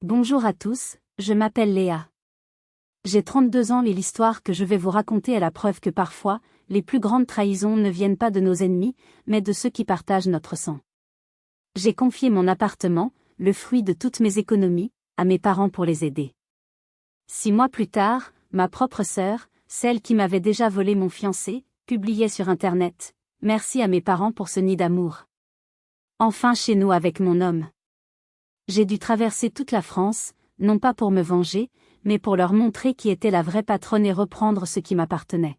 Bonjour à tous, je m'appelle Léa. J'ai 32 ans et l'histoire que je vais vous raconter est la preuve que parfois, les plus grandes trahisons ne viennent pas de nos ennemis, mais de ceux qui partagent notre sang. J'ai confié mon appartement, le fruit de toutes mes économies, à mes parents pour les aider. 6 mois plus tard, ma propre sœur, celle qui m'avait déjà volé mon fiancé, publiait sur Internet « Merci à mes parents pour ce nid d'amour. Enfin chez nous avec mon homme. » J'ai dû traverser toute la France, non pas pour me venger, mais pour leur montrer qui était la vraie patronne et reprendre ce qui m'appartenait.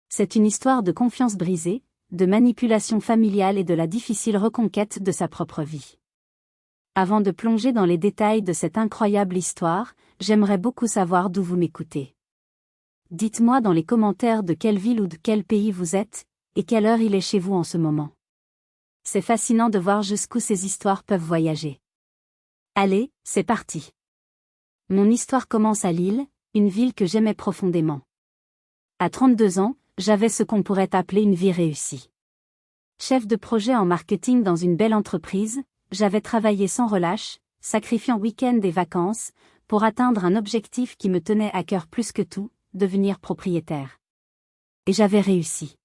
C'est une histoire de confiance brisée, de manipulation familiale et de la difficile reconquête de sa propre vie. Avant de plonger dans les détails de cette incroyable histoire, j'aimerais beaucoup savoir d'où vous m'écoutez. Dites-moi dans les commentaires de quelle ville ou de quel pays vous êtes, et quelle heure il est chez vous en ce moment. C'est fascinant de voir jusqu'où ces histoires peuvent voyager. Allez, c'est parti. Mon histoire commence à Lille, une ville que j'aimais profondément. À 32 ans, j'avais ce qu'on pourrait appeler une vie réussie. Chef de projet en marketing dans une belle entreprise, j'avais travaillé sans relâche, sacrifiant week-end et vacances, pour atteindre un objectif qui me tenait à cœur plus que tout, devenir propriétaire. Et j'avais réussi.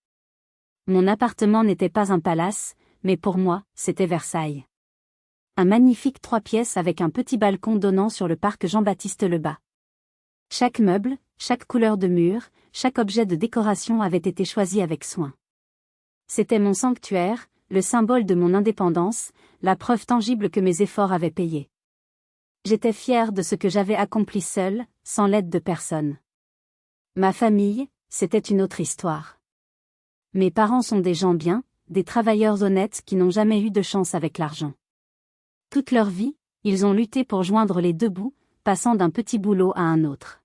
Mon appartement n'était pas un palace, mais pour moi, c'était Versailles. Un magnifique 3 pièces avec un petit balcon donnant sur le parc Jean-Baptiste Lebas. Chaque meuble, chaque couleur de mur, chaque objet de décoration avait été choisi avec soin. C'était mon sanctuaire, le symbole de mon indépendance, la preuve tangible que mes efforts avaient payé. J'étais fière de ce que j'avais accompli seule, sans l'aide de personne. Ma famille, c'était une autre histoire. Mes parents sont des gens bien, des travailleurs honnêtes qui n'ont jamais eu de chance avec l'argent. Toute leur vie, ils ont lutté pour joindre les deux bouts, passant d'un petit boulot à un autre.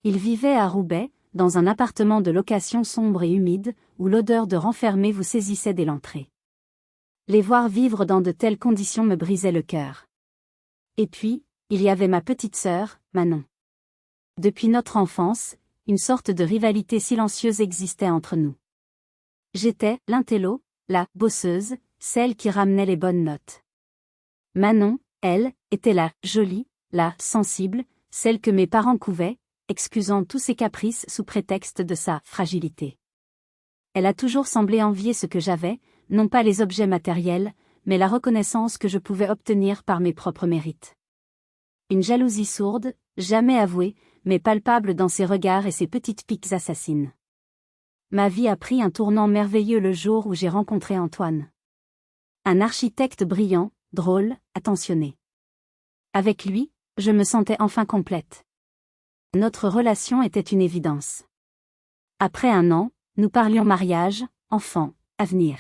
Ils vivaient à Roubaix, dans un appartement de location sombre et humide, où l'odeur de renfermé vous saisissait dès l'entrée. Les voir vivre dans de telles conditions me brisait le cœur. Et puis, il y avait ma petite sœur, Manon. Depuis notre enfance, une sorte de rivalité silencieuse existait entre nous. J'étais l'intello, la bosseuse, celle qui ramenait les bonnes notes. Manon, elle, était la jolie, la sensible, celle que mes parents couvaient, excusant tous ses caprices sous prétexte de sa fragilité. Elle a toujours semblé envier ce que j'avais, non pas les objets matériels, mais la reconnaissance que je pouvais obtenir par mes propres mérites. Une jalousie sourde, jamais avouée, mais palpable dans ses regards et ses petites piques assassines. Ma vie a pris un tournant merveilleux le jour où j'ai rencontré Antoine. Un architecte brillant, drôle, attentionné. Avec lui, je me sentais enfin complète. Notre relation était une évidence. Après 1 an, nous parlions mariage, enfants, avenir.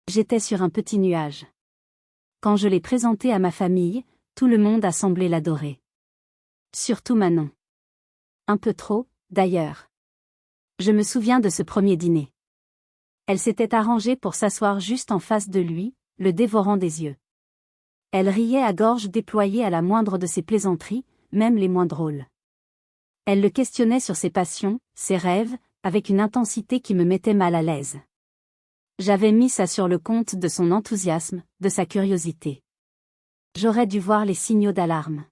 J'étais sur un petit nuage. Quand je l'ai présenté à ma famille, tout le monde a semblé l'adorer. Surtout Manon. Un peu trop, d'ailleurs. Je me souviens de ce premier dîner. Elle s'était arrangée pour s'asseoir juste en face de lui, le dévorant des yeux. Elle riait à gorge déployée à la moindre de ses plaisanteries, même les moins drôles. Elle le questionnait sur ses passions, ses rêves, avec une intensité qui me mettait mal à l'aise. J'avais mis ça sur le compte de son enthousiasme, de sa curiosité. J'aurais dû voir les signaux d'alarme.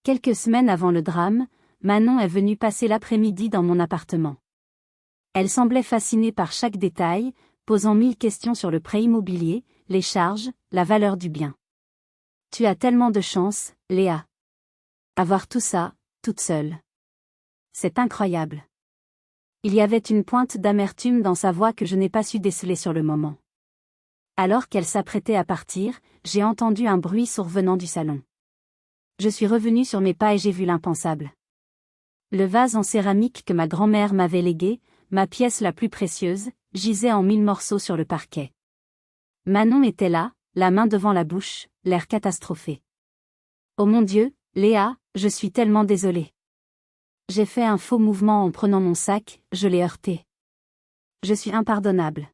Quelques semaines avant le drame, Manon est venue passer l'après-midi dans mon appartement. Elle semblait fascinée par chaque détail, posant 1000 questions sur le prêt immobilier, les charges, la valeur du bien. « Tu as tellement de chance, Léa. Avoir tout ça, toute seule. C'est incroyable. » Il y avait une pointe d'amertume dans sa voix que je n'ai pas su déceler sur le moment. Alors qu'elle s'apprêtait à partir, j'ai entendu un bruit survenant du salon. Je suis revenue sur mes pas et j'ai vu l'impensable. Le vase en céramique que ma grand-mère m'avait légué, ma pièce la plus précieuse, gisait en 1000 morceaux sur le parquet. Manon était là, la main devant la bouche, l'air catastrophé. « Oh mon Dieu, Léa, je suis tellement désolée. J'ai fait un faux mouvement en prenant mon sac, je l'ai heurté. Je suis impardonnable. »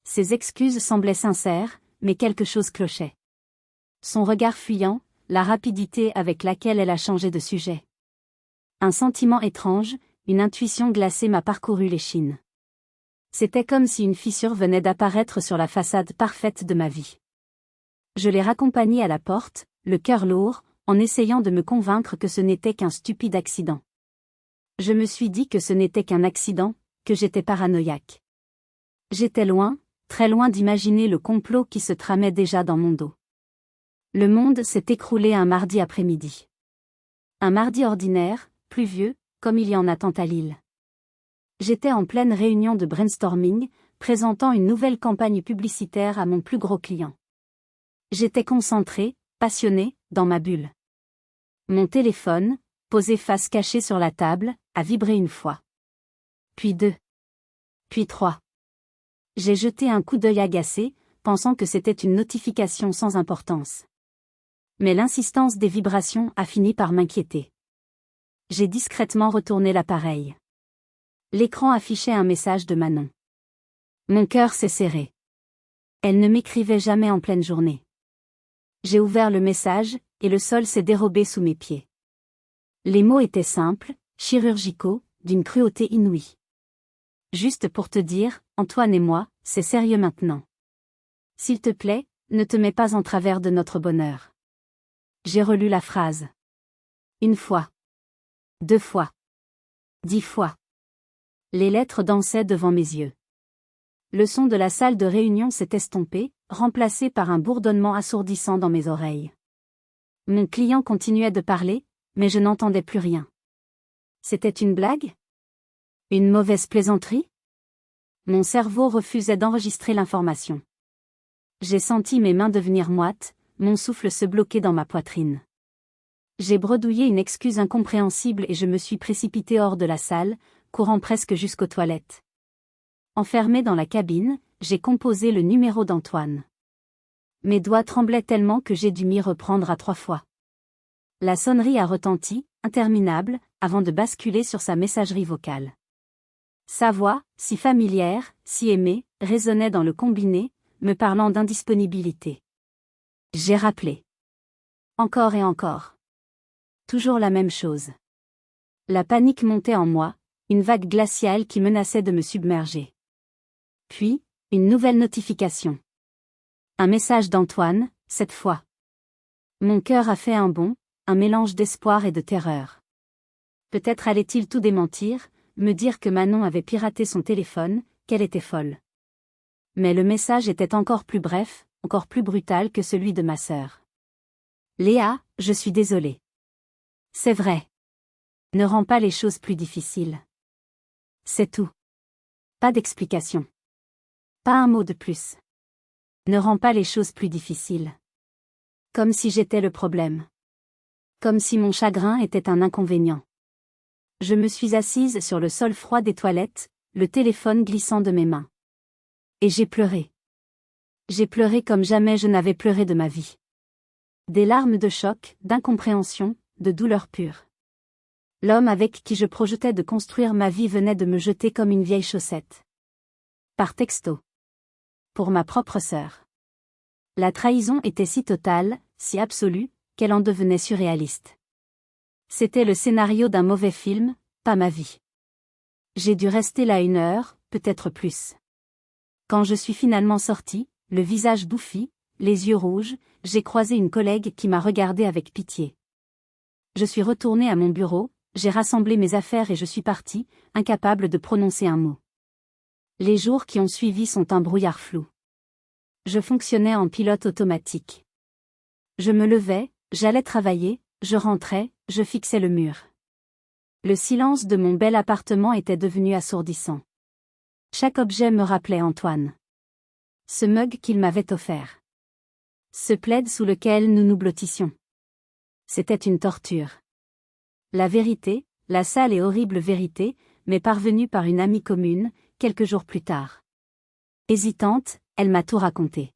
Ses excuses semblaient sincères, mais quelque chose clochait. Son regard fuyant, la rapidité avec laquelle elle a changé de sujet. Un sentiment étrange, une intuition glacée m'a parcouru l'échine. C'était comme si une fissure venait d'apparaître sur la façade parfaite de ma vie. Je l'ai raccompagnée à la porte, le cœur lourd, en essayant de me convaincre que ce n'était qu'un stupide accident. Je me suis dit que ce n'était qu'un accident, que j'étais paranoïaque. J'étais loin, très loin d'imaginer le complot qui se tramait déjà dans mon dos. Le monde s'est écroulé un mardi après-midi. Un mardi ordinaire, pluvieux, comme il y en a tant à Lille. J'étais en pleine réunion de brainstorming, présentant une nouvelle campagne publicitaire à mon plus gros client. J'étais concentré, passionné, dans ma bulle. Mon téléphone, posé face cachée sur la table, a vibré une fois. Puis deux. Puis trois. J'ai jeté un coup d'œil agacé, pensant que c'était une notification sans importance. Mais l'insistance des vibrations a fini par m'inquiéter. J'ai discrètement retourné l'appareil. L'écran affichait un message de Manon. Mon cœur s'est serré. Elle ne m'écrivait jamais en pleine journée. J'ai ouvert le message, et le sol s'est dérobé sous mes pieds. Les mots étaient simples, chirurgicaux, d'une cruauté inouïe. Juste pour te dire, Antoine et moi, c'est sérieux maintenant. S'il te plaît, ne te mets pas en travers de notre bonheur. J'ai relu la phrase. Une fois. 2 fois. 10 fois. Les lettres dansaient devant mes yeux. Le son de la salle de réunion s'est estompé, remplacé par un bourdonnement assourdissant dans mes oreilles. Mon client continuait de parler, mais je n'entendais plus rien. C'était une blague? Une mauvaise plaisanterie? Mon cerveau refusait d'enregistrer l'information. J'ai senti mes mains devenir moites, mon souffle se bloquer dans ma poitrine. J'ai bredouillé une excuse incompréhensible et je me suis précipité hors de la salle, courant presque jusqu'aux toilettes. Enfermé dans la cabine, j'ai composé le numéro d'Antoine. Mes doigts tremblaient tellement que j'ai dû m'y reprendre à 3 fois. La sonnerie a retenti, interminable, avant de basculer sur sa messagerie vocale. Sa voix, si familière, si aimée, résonnait dans le combiné, me parlant d'indisponibilité. J'ai rappelé. Encore et encore. Toujours la même chose. La panique montait en moi, une vague glaciale qui menaçait de me submerger. Puis, une nouvelle notification. Un message d'Antoine, cette fois. Mon cœur a fait un bond, un mélange d'espoir et de terreur. Peut-être allait-il tout démentir, me dire que Manon avait piraté son téléphone, qu'elle était folle. Mais le message était encore plus bref, encore plus brutal que celui de ma sœur. Léa, je suis désolée. C'est vrai. Ne rends pas les choses plus difficiles. C'est tout. Pas d'explication. Pas un mot de plus. Ne rends pas les choses plus difficiles. Comme si j'étais le problème. Comme si mon chagrin était un inconvénient. Je me suis assise sur le sol froid des toilettes, le téléphone glissant de mes mains. Et j'ai pleuré. J'ai pleuré comme jamais je n'avais pleuré de ma vie. Des larmes de choc, d'incompréhension, de douleur pure. L'homme avec qui je projetais de construire ma vie venait de me jeter comme une vieille chaussette. Par texto. Pour ma propre sœur. La trahison était si totale, si absolue, qu'elle en devenait surréaliste. C'était le scénario d'un mauvais film, pas ma vie. J'ai dû rester là 1 heure, peut-être plus. Quand je suis finalement sortie, le visage bouffi, les yeux rouges, j'ai croisé une collègue qui m'a regardée avec pitié. Je suis retournée à mon bureau, j'ai rassemblé mes affaires et je suis partie, incapable de prononcer un mot. Les jours qui ont suivi sont un brouillard flou. Je fonctionnais en pilote automatique. Je me levais, j'allais travailler, je rentrais, je fixais le mur. Le silence de mon bel appartement était devenu assourdissant. Chaque objet me rappelait Antoine. Ce mug qu'il m'avait offert. Ce plaid sous lequel nous nous blottissions. C'était une torture. La vérité, la sale et horrible vérité, m'est parvenue par une amie commune, quelques jours plus tard. Hésitante, elle m'a tout raconté.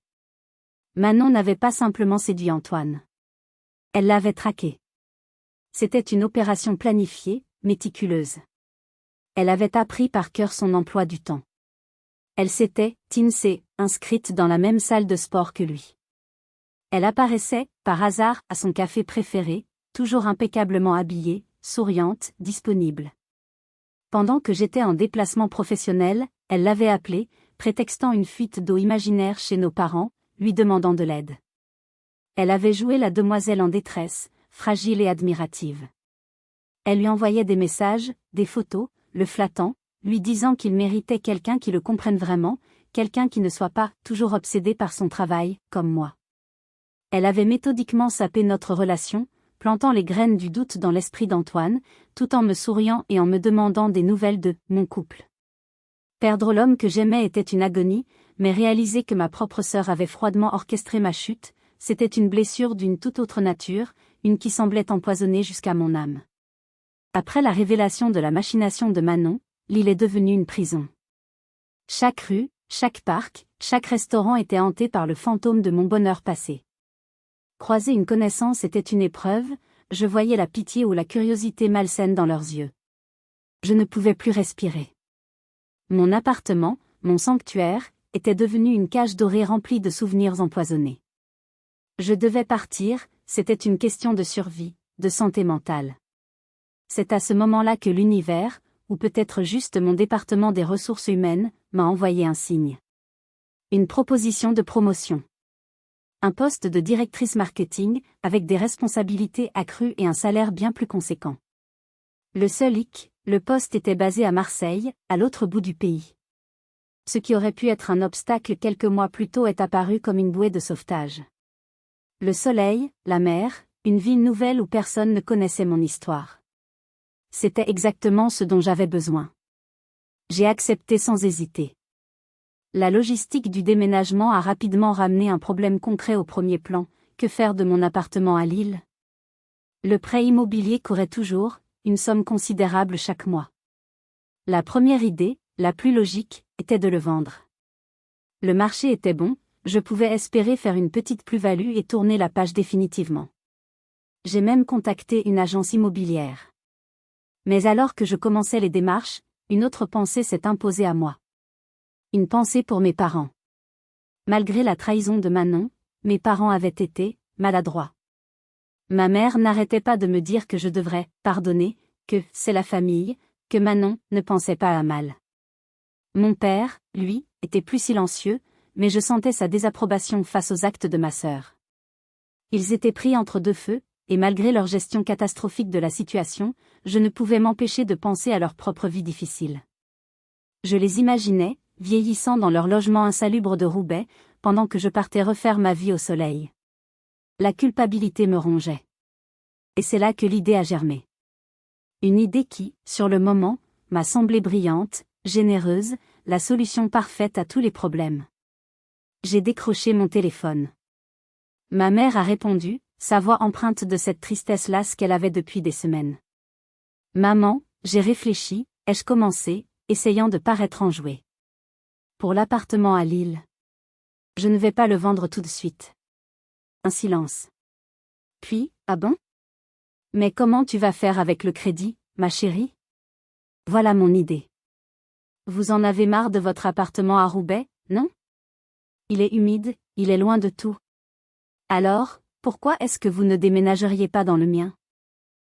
Manon n'avait pas simplement séduit Antoine. Elle l'avait traqué. C'était une opération planifiée, méticuleuse. Elle avait appris par cœur son emploi du temps. Elle s'était, inscrite dans la même salle de sport que lui. Elle apparaissait, par hasard, à son café préféré, toujours impeccablement habillée, souriante, disponible. Pendant que j'étais en déplacement professionnel, elle l'avait appelé, prétextant une fuite d'eau imaginaire chez nos parents, lui demandant de l'aide. Elle avait joué la demoiselle en détresse, fragile et admirative. Elle lui envoyait des messages, des photos, le flattant, lui disant qu'il méritait quelqu'un qui le comprenne vraiment, quelqu'un qui ne soit pas toujours obsédé par son travail, comme moi. Elle avait méthodiquement sapé notre relation, plantant les graines du doute dans l'esprit d'Antoine, tout en me souriant et en me demandant des nouvelles de mon couple. Perdre l'homme que j'aimais était une agonie, mais réaliser que ma propre sœur avait froidement orchestré ma chute, c'était une blessure d'une toute autre nature, une qui semblait empoisonner jusqu'à mon âme. Après la révélation de la machination de Manon, l'île est devenue une prison. Chaque rue, chaque parc, chaque restaurant était hanté par le fantôme de mon bonheur passé. Croiser une connaissance était une épreuve, je voyais la pitié ou la curiosité malsaine dans leurs yeux. Je ne pouvais plus respirer. Mon appartement, mon sanctuaire, était devenu une cage dorée remplie de souvenirs empoisonnés. Je devais partir, c'était une question de survie, de santé mentale. C'est à ce moment-là que l'univers, ou peut-être juste mon département des ressources humaines, m'a envoyé un signe. Une proposition de promotion. Un poste de directrice marketing, avec des responsabilités accrues et un salaire bien plus conséquent. Le seul hic, le poste était basé à Marseille, à l'autre bout du pays. Ce qui aurait pu être un obstacle quelques mois plus tôt est apparu comme une bouée de sauvetage. Le soleil, la mer, une ville nouvelle où personne ne connaissait mon histoire. C'était exactement ce dont j'avais besoin. J'ai accepté sans hésiter. La logistique du déménagement a rapidement ramené un problème concret au premier plan, que faire de mon appartement à Lille ? Le prêt immobilier courait toujours, une somme considérable chaque mois. La première idée, la plus logique, était de le vendre. Le marché était bon, je pouvais espérer faire une petite plus-value et tourner la page définitivement. J'ai même contacté une agence immobilière. Mais alors que je commençais les démarches, une autre pensée s'est imposée à moi. Une pensée pour mes parents. Malgré la trahison de Manon, mes parents avaient été maladroits. Ma mère n'arrêtait pas de me dire que je devrais pardonner, que c'est la famille, que Manon ne pensait pas à mal. Mon père, lui, était plus silencieux, mais je sentais sa désapprobation face aux actes de ma sœur. Ils étaient pris entre deux feux, et malgré leur gestion catastrophique de la situation, je ne pouvais m'empêcher de penser à leur propre vie difficile. Je les imaginais, vieillissant dans leur logement insalubre de Roubaix, pendant que je partais refaire ma vie au soleil. La culpabilité me rongeait. Et c'est là que l'idée a germé. Une idée qui, sur le moment, m'a semblé brillante, généreuse, la solution parfaite à tous les problèmes. J'ai décroché mon téléphone. Ma mère a répondu, sa voix empreinte de cette tristesse lasse qu'elle avait depuis des semaines. Maman, j'ai réfléchi, ai-je commencé, essayant de paraître enjouée. Pour l'appartement à Lille. Je ne vais pas le vendre tout de suite. Un silence. Puis, ah bon ? Mais comment tu vas faire avec le crédit, ma chérie ? Voilà mon idée. Vous en avez marre de votre appartement à Roubaix, non ? Il est humide, il est loin de tout. Alors, pourquoi est-ce que vous ne déménageriez pas dans le mien ?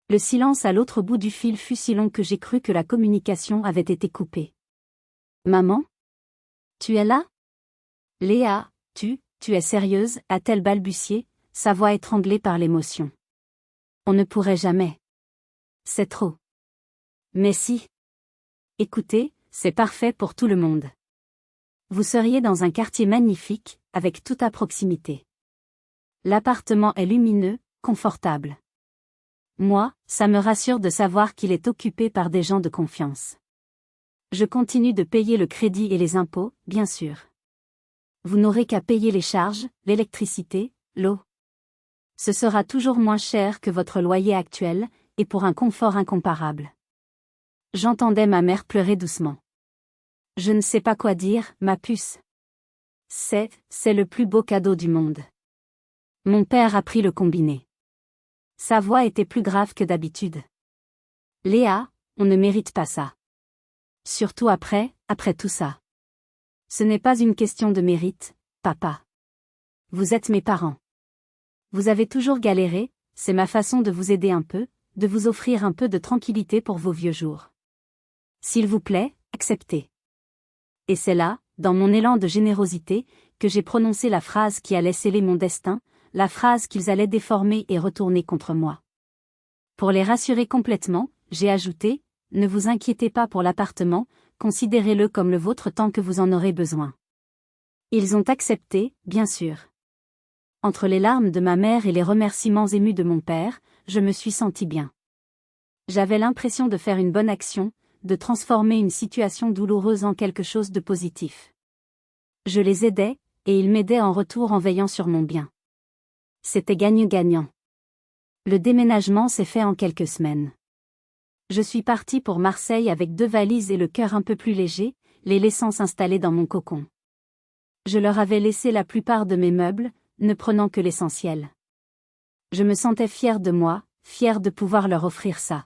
Le silence à l'autre bout du fil fut si long que j'ai cru que la communication avait été coupée. Maman ? Tu es là ? Léa, tu es sérieuse, a-t-elle balbutié, sa voix étranglée par l'émotion. On ne pourrait jamais. C'est trop. Mais si. Écoutez, c'est parfait pour tout le monde. Vous seriez dans un quartier magnifique, avec tout à proximité. L'appartement est lumineux, confortable. Moi, ça me rassure de savoir qu'il est occupé par des gens de confiance. Je continue de payer le crédit et les impôts, bien sûr. Vous n'aurez qu'à payer les charges, l'électricité, l'eau. Ce sera toujours moins cher que votre loyer actuel, et pour un confort incomparable. J'entendais ma mère pleurer doucement. Je ne sais pas quoi dire, ma puce. C'est le plus beau cadeau du monde. Mon père a pris le combiné. Sa voix était plus grave que d'habitude. Léa, on ne mérite pas ça. Surtout après tout ça. Ce n'est pas une question de mérite, papa. Vous êtes mes parents. Vous avez toujours galéré, c'est ma façon de vous aider un peu, de vous offrir un peu de tranquillité pour vos vieux jours. S'il vous plaît, acceptez. Et c'est là, dans mon élan de générosité, que j'ai prononcé la phrase qui allait sceller mon destin, la phrase qu'ils allaient déformer et retourner contre moi. Pour les rassurer complètement, j'ai ajouté, « Ne vous inquiétez pas pour l'appartement, considérez-le comme le vôtre tant que vous en aurez besoin. » Ils ont accepté, bien sûr. Entre les larmes de ma mère et les remerciements émus de mon père, je me suis senti bien. J'avais l'impression de faire une bonne action, de transformer une situation douloureuse en quelque chose de positif. Je les aidais, et ils m'aidaient en retour en veillant sur mon bien. C'était gagnant-gagnant. Le déménagement s'est fait en quelques semaines. Je suis partie pour Marseille avec 2 valises et le cœur un peu plus léger, les laissant s'installer dans mon cocon. Je leur avais laissé la plupart de mes meubles, ne prenant que l'essentiel. Je me sentais fière de moi, fière de pouvoir leur offrir ça.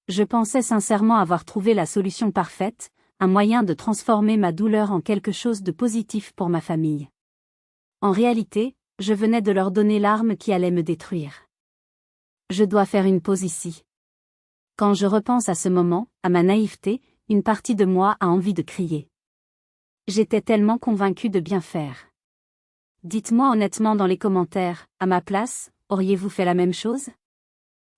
Je pensais sincèrement avoir trouvé la solution parfaite, un moyen de transformer ma douleur en quelque chose de positif pour ma famille. En réalité, je venais de leur donner l'arme qui allait me détruire. Je dois faire une pause ici. Quand je repense à ce moment, à ma naïveté, une partie de moi a envie de crier. J'étais tellement convaincue de bien faire. Dites-moi honnêtement dans les commentaires, à ma place, auriez-vous fait la même chose?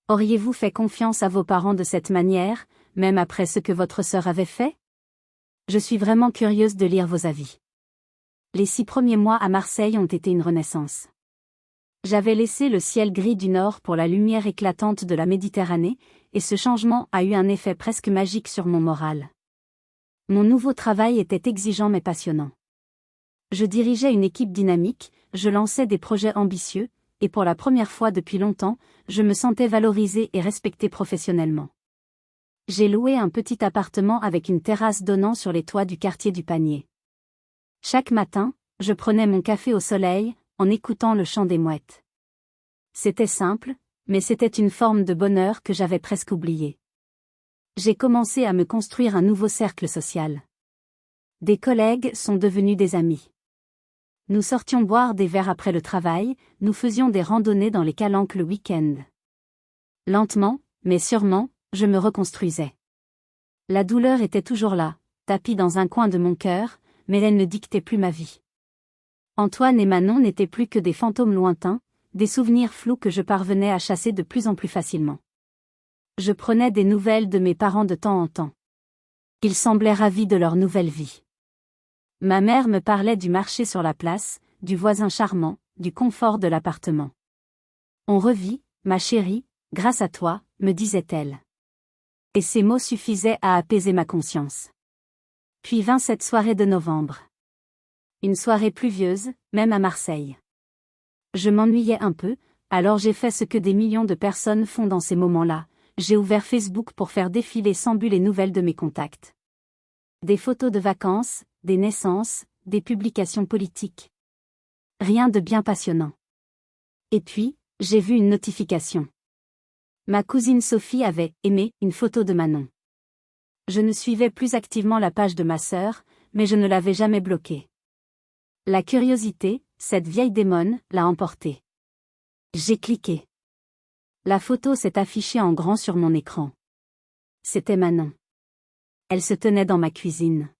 Auriez-vous fait confiance à vos parents de cette manière, même après ce que votre sœur avait fait? Je suis vraiment curieuse de lire vos avis. Les 6 premiers mois à Marseille ont été une renaissance. J'avais laissé le ciel gris du nord pour la lumière éclatante de la Méditerranée, et ce changement a eu un effet presque magique sur mon moral. Mon nouveau travail était exigeant mais passionnant. Je dirigeais une équipe dynamique, je lançais des projets ambitieux, et pour la première fois depuis longtemps, je me sentais valorisée et respectée professionnellement. J'ai loué un petit appartement avec une terrasse donnant sur les toits du quartier du Panier. Chaque matin, je prenais mon café au soleil, en écoutant le chant des mouettes. C'était simple, mais c'était une forme de bonheur que j'avais presque oubliée. J'ai commencé à me construire un nouveau cercle social. Des collègues sont devenus des amis. Nous sortions boire des verres après le travail, nous faisions des randonnées dans les calanques le week-end. Lentement, mais sûrement, je me reconstruisais. La douleur était toujours là, tapie dans un coin de mon cœur, mais elle ne dictait plus ma vie. Antoine et Manon n'étaient plus que des fantômes lointains, des souvenirs flous que je parvenais à chasser de plus en plus facilement. Je prenais des nouvelles de mes parents de temps en temps. Ils semblaient ravis de leur nouvelle vie. Ma mère me parlait du marché sur la place, du voisin charmant, du confort de l'appartement. On revit, ma chérie, grâce à toi, me disait-elle. Et ces mots suffisaient à apaiser ma conscience. Puis vint cette soirée de novembre. Une soirée pluvieuse, même à Marseille. Je m'ennuyais un peu, alors j'ai fait ce que des millions de personnes font dans ces moments-là, j'ai ouvert Facebook pour faire défiler sans but les nouvelles de mes contacts. Des photos de vacances, des naissances, des publications politiques. Rien de bien passionnant. Et puis, j'ai vu une notification. Ma cousine Sophie avait aimé une photo de Manon. Je ne suivais plus activement la page de ma sœur, mais je ne l'avais jamais bloquée. La curiosité, cette vieille démone, l'a emportée. J'ai cliqué. La photo s'est affichée en grand sur mon écran. C'était Manon. Elle se tenait dans ma cuisine.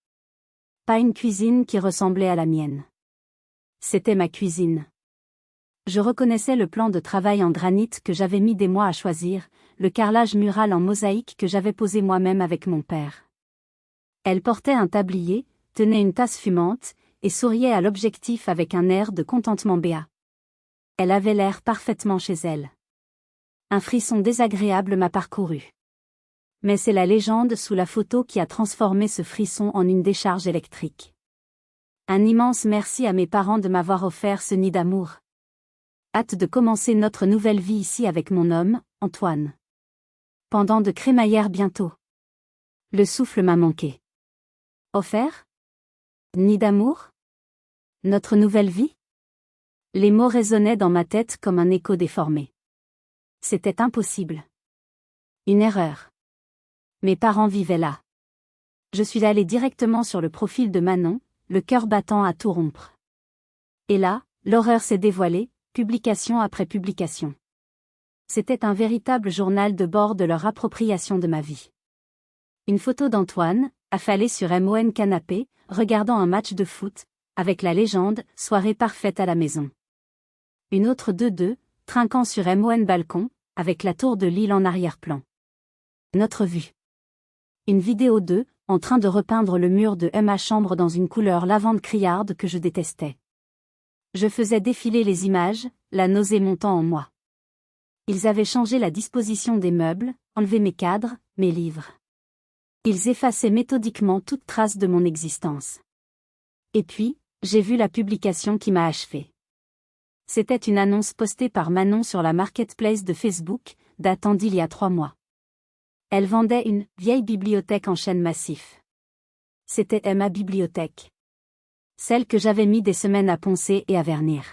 Pas une cuisine qui ressemblait à la mienne. C'était ma cuisine. Je reconnaissais le plan de travail en granit que j'avais mis des mois à choisir, le carrelage mural en mosaïque que j'avais posé moi-même avec mon père. Elle portait un tablier, tenait une tasse fumante, et souriait à l'objectif avec un air de contentement béat. Elle avait l'air parfaitement chez elle. Un frisson désagréable m'a parcouru. Mais c'est la légende sous la photo qui a transformé ce frisson en une décharge électrique. Un immense merci à mes parents de m'avoir offert ce nid d'amour. Hâte de commencer notre nouvelle vie ici avec mon homme, Antoine. Pendant de crémaillère bientôt. Le souffle m'a manqué. Offert? Nid d'amour? Notre nouvelle vie? Les mots résonnaient dans ma tête comme un écho déformé. C'était impossible. Une erreur. Mes parents vivaient là. Je suis allée directement sur le profil de Manon, le cœur battant à tout rompre. Et là, l'horreur s'est dévoilée, publication après publication. C'était un véritable journal de bord de leur appropriation de ma vie. Une photo d'Antoine, affalé sur MON canapé, regardant un match de foot, avec la légende « Soirée parfaite à la maison ». Une autre 2-2, trinquant sur MON balcon, avec la tour de Lille en arrière-plan. Notre vue. Une vidéo 2, en train de repeindre le mur de ma chambre dans une couleur lavande criarde que je détestais. Je faisais défiler les images, la nausée montant en moi. Ils avaient changé la disposition des meubles, enlevé mes cadres, mes livres. Ils effaçaient méthodiquement toute trace de mon existence. Et puis, j'ai vu la publication qui m'a achevé. C'était une annonce postée par Manon sur la marketplace de Facebook, datant d'il y a 3 mois. Elle vendait une vieille bibliothèque en chêne massif. C'était ma bibliothèque. Celle que j'avais mis des semaines à poncer et à vernir.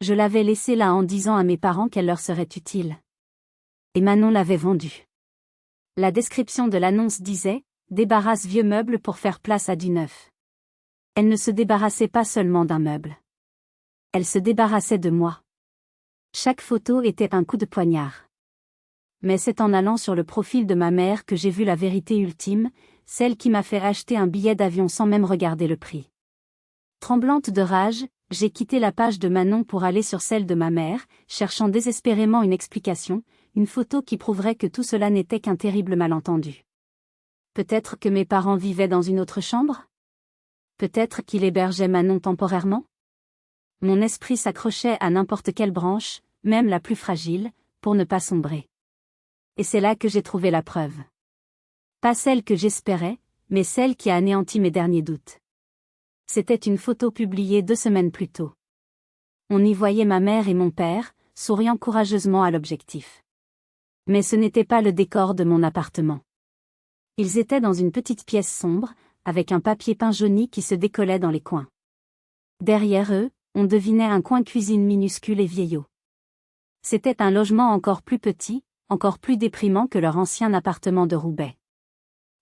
Je l'avais laissée là en disant à mes parents qu'elle leur serait utile. Et Manon l'avait vendue. La description de l'annonce disait « Débarrasse vieux meubles pour faire place à du neuf ». Elle ne se débarrassait pas seulement d'un meuble. Elle se débarrassait de moi. Chaque photo était un coup de poignard. Mais c'est en allant sur le profil de ma mère que j'ai vu la vérité ultime, celle qui m'a fait acheter un billet d'avion sans même regarder le prix. Tremblante de rage, j'ai quitté la page de Manon pour aller sur celle de ma mère, cherchant désespérément une explication, une photo qui prouverait que tout cela n'était qu'un terrible malentendu. Peut-être que mes parents vivaient dans une autre chambre ? Peut-être qu'il hébergeait Manon temporairement ? Mon esprit s'accrochait à n'importe quelle branche, même la plus fragile, pour ne pas sombrer. Et c'est là que j'ai trouvé la preuve. Pas celle que j'espérais, mais celle qui a anéanti mes derniers doutes. C'était une photo publiée 2 semaines plus tôt. On y voyait ma mère et mon père, souriant courageusement à l'objectif. Mais ce n'était pas le décor de mon appartement. Ils étaient dans une petite pièce sombre, avec un papier peint jauni qui se décollait dans les coins. Derrière eux, on devinait un coin cuisine minuscule et vieillot. C'était un logement encore plus petit, encore plus déprimant que leur ancien appartement de Roubaix.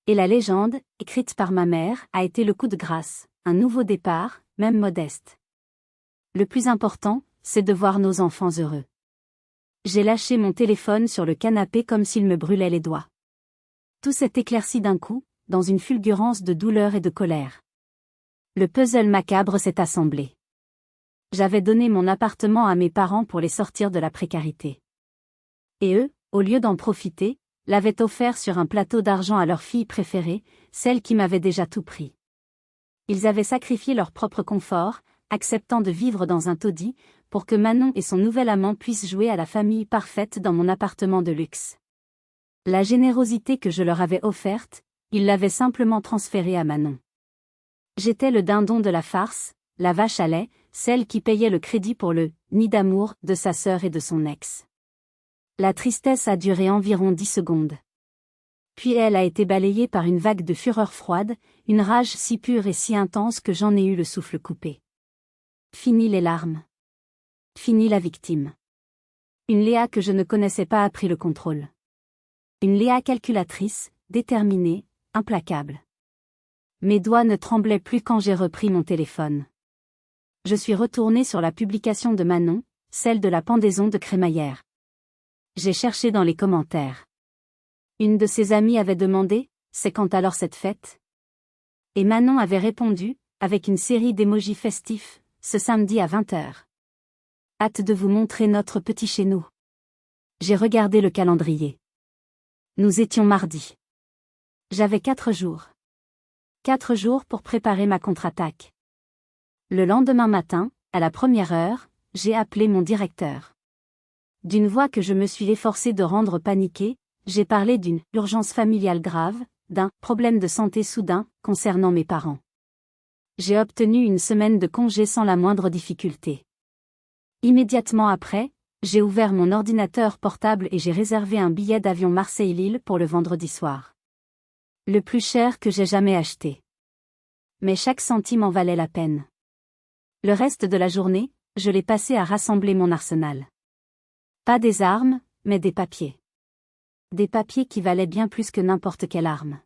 Et la légende, écrite par ma mère, a été le coup de grâce, un nouveau départ, même modeste. Le plus important, c'est de voir nos enfants heureux. J'ai lâché mon téléphone sur le canapé comme s'il me brûlait les doigts. Tout s'est éclairci d'un coup, dans une fulgurance de douleur et de colère. Le puzzle macabre s'est assemblé. J'avais donné mon appartement à mes parents pour les sortir de la précarité. Et eux, au lieu d'en profiter, l'avaient offert sur un plateau d'argent à leur fille préférée, celle qui m'avait déjà tout pris. Ils avaient sacrifié leur propre confort, acceptant de vivre dans un taudis, pour que Manon et son nouvel amant puissent jouer à la famille parfaite dans mon appartement de luxe. La générosité que je leur avais offerte, ils l'avaient simplement transférée à Manon. J'étais le dindon de la farce, la vache à lait, celle qui payait le crédit pour le « nid d'amour » de sa sœur et de son ex. La tristesse a duré environ 10 secondes. Puis elle a été balayée par une vague de fureur froide, une rage si pure et si intense que j'en ai eu le souffle coupé. Fini les larmes. Fini la victime. Une Léa que je ne connaissais pas a pris le contrôle. Une Léa calculatrice, déterminée, implacable. Mes doigts ne tremblaient plus quand j'ai repris mon téléphone. Je suis retourné sur la publication de Manon, celle de la pendaison de crémaillère. J'ai cherché dans les commentaires. Une de ses amies avait demandé « C'est quand alors cette fête ?» Et Manon avait répondu, avec une série d'émojis festifs, « Ce samedi à 20h. Hâte de vous montrer notre petit chez nous. » J'ai regardé le calendrier. Nous étions mardi. J'avais 4 jours. 4 jours pour préparer ma contre-attaque. Le lendemain matin, à la 1re heure, j'ai appelé mon directeur. D'une voix que je me suis efforcé de rendre paniquée, j'ai parlé d'une urgence familiale grave, d'un problème de santé soudain concernant mes parents. J'ai obtenu une semaine de congé sans la moindre difficulté. Immédiatement après, j'ai ouvert mon ordinateur portable et j'ai réservé un billet d'avion Marseille-Lille pour le vendredi soir. Le plus cher que j'ai jamais acheté. Mais chaque centime en valait la peine. Le reste de la journée, je l'ai passé à rassembler mon arsenal. Pas des armes, mais des papiers. Des papiers qui valaient bien plus que n'importe quelle arme.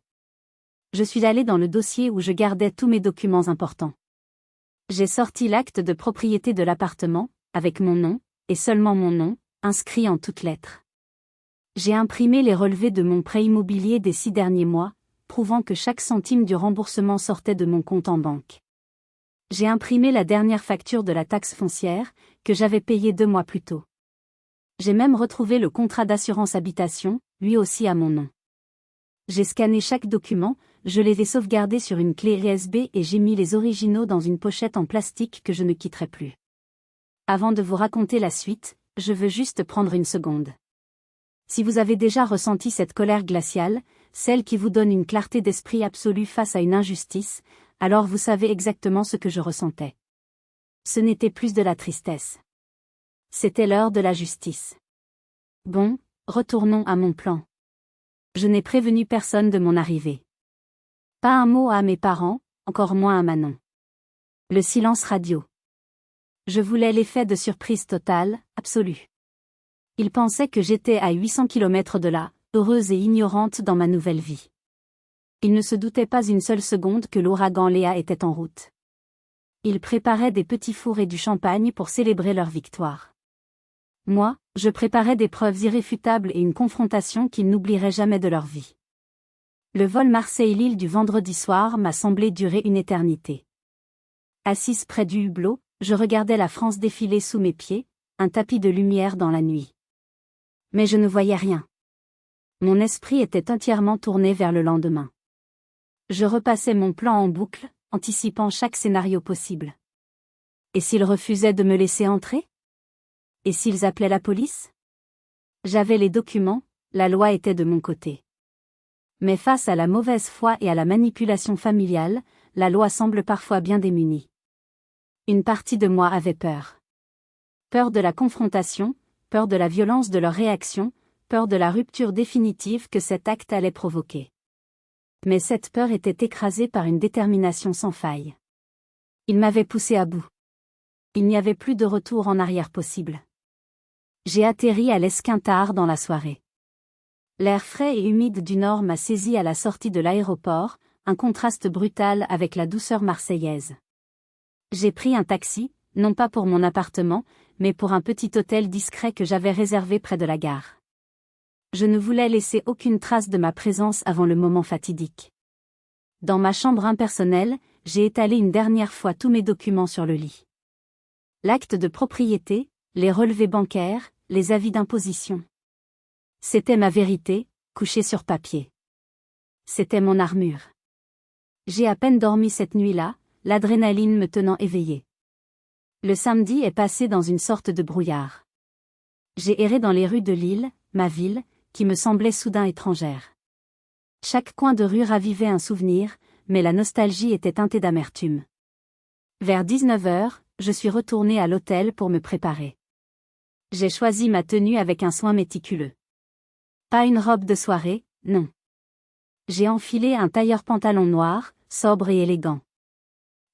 Je suis allé dans le dossier où je gardais tous mes documents importants. J'ai sorti l'acte de propriété de l'appartement, avec mon nom, et seulement mon nom, inscrit en toutes lettres. J'ai imprimé les relevés de mon prêt immobilier des 6 derniers mois, prouvant que chaque centime du remboursement sortait de mon compte en banque. J'ai imprimé la dernière facture de la taxe foncière, que j'avais payé 2 mois plus tôt. J'ai même retrouvé le contrat d'assurance habitation, lui aussi à mon nom. J'ai scanné chaque document, je les ai sauvegardés sur une clé USB et j'ai mis les originaux dans une pochette en plastique que je ne quitterai plus. Avant de vous raconter la suite, je veux juste prendre une seconde. Si vous avez déjà ressenti cette colère glaciale, celle qui vous donne une clarté d'esprit absolue face à une injustice, alors vous savez exactement ce que je ressentais. Ce n'était plus de la tristesse. C'était l'heure de la justice. Bon, retournons à mon plan. Je n'ai prévenu personne de mon arrivée. Pas un mot à mes parents, encore moins à Manon. Le silence radio. Je voulais l'effet de surprise totale, absolue. Ils pensaient que j'étais à 800 km de là, heureuse et ignorante dans ma nouvelle vie. Ils ne se doutaient pas une seule seconde que l'ouragan Léa était en route. Ils préparaient des petits fours et du champagne pour célébrer leur victoire. Moi, je préparais des preuves irréfutables et une confrontation qu'ils n'oublieraient jamais de leur vie. Le vol Marseille-Lille du vendredi soir m'a semblé durer une éternité. Assise près du hublot, je regardais la France défiler sous mes pieds, un tapis de lumière dans la nuit. Mais je ne voyais rien. Mon esprit était entièrement tourné vers le lendemain. Je repassais mon plan en boucle, anticipant chaque scénario possible. Et s'ils refusaient de me laisser entrer? Et s'ils appelaient la police? J'avais les documents, la loi était de mon côté. Mais face à la mauvaise foi et à la manipulation familiale, la loi semble parfois bien démunie. Une partie de moi avait peur. Peur de la confrontation, peur de la violence de leur réaction, peur de la rupture définitive que cet acte allait provoquer. Mais cette peur était écrasée par une détermination sans faille. Il m'avait poussé à bout. Il n'y avait plus de retour en arrière possible. J'ai atterri à l'Esquintard dans la soirée. L'air frais et humide du nord m'a saisi à la sortie de l'aéroport, un contraste brutal avec la douceur marseillaise. J'ai pris un taxi, non pas pour mon appartement, mais pour un petit hôtel discret que j'avais réservé près de la gare. Je ne voulais laisser aucune trace de ma présence avant le moment fatidique. Dans ma chambre impersonnelle, j'ai étalé une dernière fois tous mes documents sur le lit. L'acte de propriété, les relevés bancaires, les avis d'imposition. C'était ma vérité, couchée sur papier. C'était mon armure. J'ai à peine dormi cette nuit-là, l'adrénaline me tenant éveillée. Le samedi est passé dans une sorte de brouillard. J'ai erré dans les rues de Lille, ma ville, qui me semblait soudain étrangère. Chaque coin de rue ravivait un souvenir, mais la nostalgie était teintée d'amertume. Vers 19h, je suis retournée à l'hôtel pour me préparer. J'ai choisi ma tenue avec un soin méticuleux. Pas une robe de soirée, non. J'ai enfilé un tailleur-pantalon noir, sobre et élégant.